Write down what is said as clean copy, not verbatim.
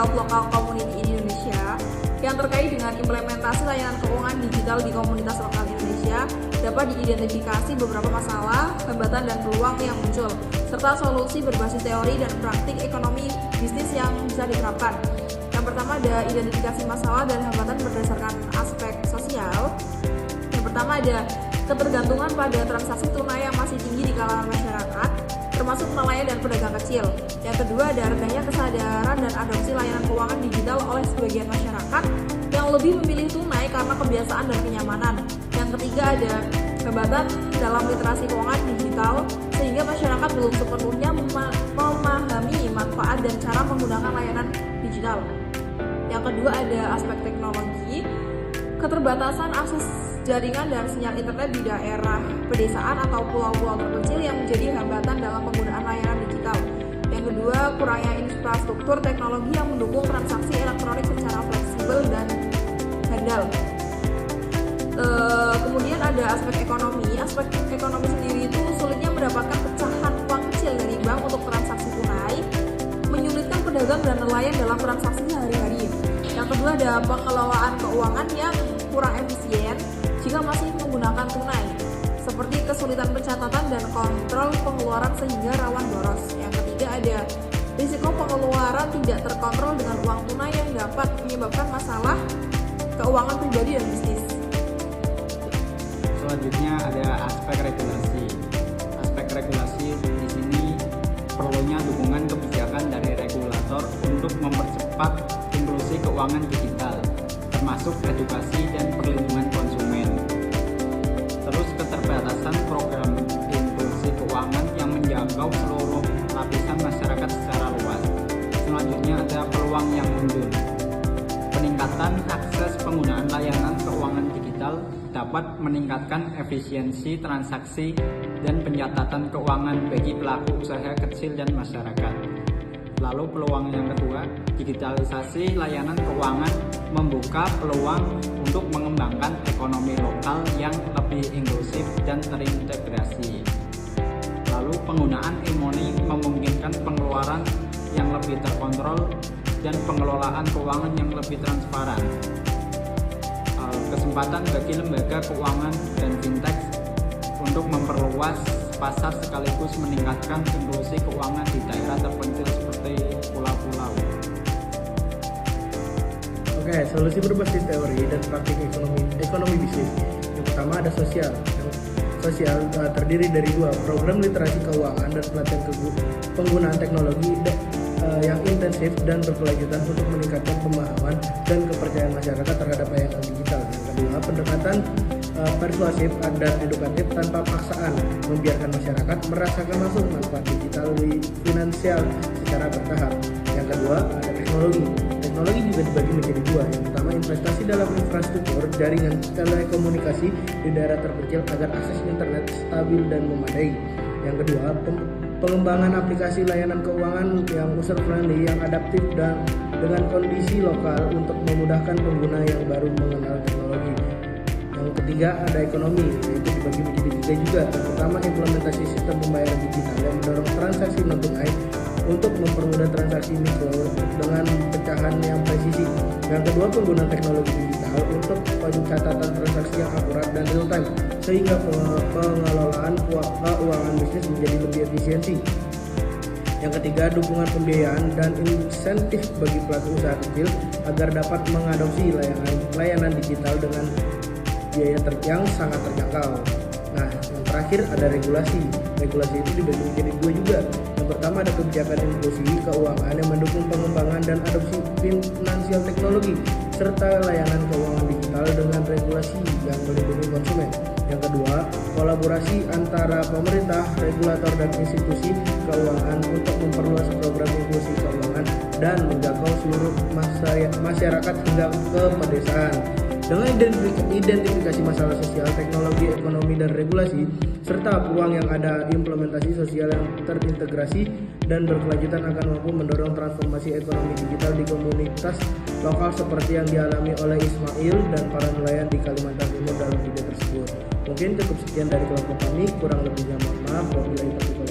of Local Community in Indonesia yang terkait dengan implementasi layanan keuangan digital di komunitas lokal Indonesia, dapat diidentifikasi beberapa masalah, hambatan, dan peluang yang muncul, serta solusi berbasis teori dan praktik ekonomi bisnis yang bisa diterapkan. Yang pertama ada identifikasi masalah dan hambatan berdasarkan aspek sosial. Yang pertama ada ketergantungan pada transaksi tunai yang masih tinggi di kalangan masyarakat, termasuk nelayan dan pedagang kecil. Yang kedua ada rendahnya kesadaran dan adopsi layanan keuangan digital oleh sebagian masyarakat yang lebih memilih tunai karena kebiasaan dan kenyamanan. Yang ketiga ada hambatan dalam literasi keuangan digital sehingga masyarakat belum sepenuhnya memahami manfaat dan cara menggunakan layanan digital. Yang kedua ada aspek teknologi, keterbatasan akses jaringan dan sinyal internet di daerah pedesaan atau pulau-pulau terpencil yang menjadi hambatan dalam penggunaan layanan digital. Yang kedua, kurangnya infrastruktur teknologi yang mendukung transaksi elektronik secara fleksibel dan handal. Kemudian ada aspek ekonomi. Aspek ekonomi sendiri itu sulitnya mendapatkan pecahan uang kecil dari bank untuk transaksi tunai, menyulitkan pedagang dan nelayan dalam transaksi sehari-hari. Yang kedua ada pengelolaan keuangan yang kurang efisien jika masih menggunakan tunai, seperti kesulitan pencatatan dan kontrol pengeluaran sehingga rawan boros. Yang ketiga ada risiko pengeluaran tidak terkontrol dengan uang tunai yang dapat menyebabkan masalah keuangan pribadi dan bisnis. Selanjutnya ada aspek regulasi. Aspek regulasi di sini perlunya dukungan kebijakan dari regulator untuk mempercepat inklusi keuangan digital, termasuk edukasi dan perlindungan konsumen. Terus keterbatasan program inklusi keuangan yang menjangkau seluruh lapisan masyarakat secara luas. Selanjutnya ada peluang yang muncul. Peningkatan akses penggunaan layanan keuangan digital dapat meningkatkan efisiensi transaksi dan pencatatan keuangan bagi pelaku usaha kecil dan masyarakat. Lalu peluang yang kedua, digitalisasi layanan keuangan membuka peluang untuk mengembangkan ekonomi lokal yang lebih inklusif dan terintegrasi. Lalu penggunaan e-money memungkinkan pengeluaran yang lebih terkontrol dan pengelolaan keuangan yang lebih transparan. Kesempatan bagi lembaga keuangan dan fintech untuk memperluas pasar sekaligus meningkatkan inklusi keuangan di daerah terpencil seperti pulau-pulau. Oke, solusi berbasis teori dan praktik ekonomi bisnis. Yang pertama ada sosial. Sosial terdiri dari dua, program literasi keuangan dan pelatihan penggunaan teknologi yang intensif dan berkelanjutan untuk meningkatkan pemahaman dan kepercayaan masyarakat terhadap layanan digital. Yang kedua, pendekatan persuasif dan edukatif tanpa paksaan, membiarkan masyarakat merasakan langsung manfaat digital di finansial secara bertahap. Yang kedua, ada teknologi. Teknologi juga dibagi menjadi dua. Yang pertama, investasi dalam infrastruktur jaringan telekomunikasi di daerah terpencil agar akses internet stabil dan memadai. Yang kedua, pengembangan aplikasi layanan keuangan yang user friendly, yang adaptif dan dengan kondisi lokal untuk memudahkan pengguna yang baru mengenal teknologi. Yang ketiga ada ekonomi, yaitu dibagi menjadi tiga juga. Yang pertama, implementasi sistem pembayaran digital yang mendorong transaksi non tunai untuk mempermudah transaksi mikro dengan pecahan yang presisi. Yang kedua, penggunaan teknologi digital untuk pencatatan transaksi yang akurat dan real time sehingga pengelolaan keuangan bisnis menjadi lebih efisiensi. Yang ketiga, dukungan pembiayaan dan insentif bagi pelaku usaha kecil agar dapat mengadopsi layanan digital dengan biaya yang sangat terjangkau. Nah, yang terakhir ada regulasi. Regulasi itu dibagi menjadi dua juga. Yang pertama ada kebijakan inklusi keuangan yang mendukung pengembangan dan adopsi finansial teknologi serta layanan keuangan digital dengan regulasi yang melindungi konsumen. Yang kedua, kolaborasi antara pemerintah, regulator, dan institusi keuangan untuk memperluas program inklusi keuangan dan menjangkau seluruh masyarakat hingga ke pedesaan. Dengan identifikasi masalah sosial, teknologi, ekonomi, dan regulasi, serta peluang yang ada, implementasi sosial yang terintegrasi dan berkelanjutan akan mampu mendorong transformasi ekonomi digital di komunitas lokal seperti yang dialami oleh Ismail dan para nelayan di Kalimantan Timur dalam video tersebut. Mungkin cukup sekian dari kelompok kami, kurang lebihnya mohon maaf. Wabillahi taufiq.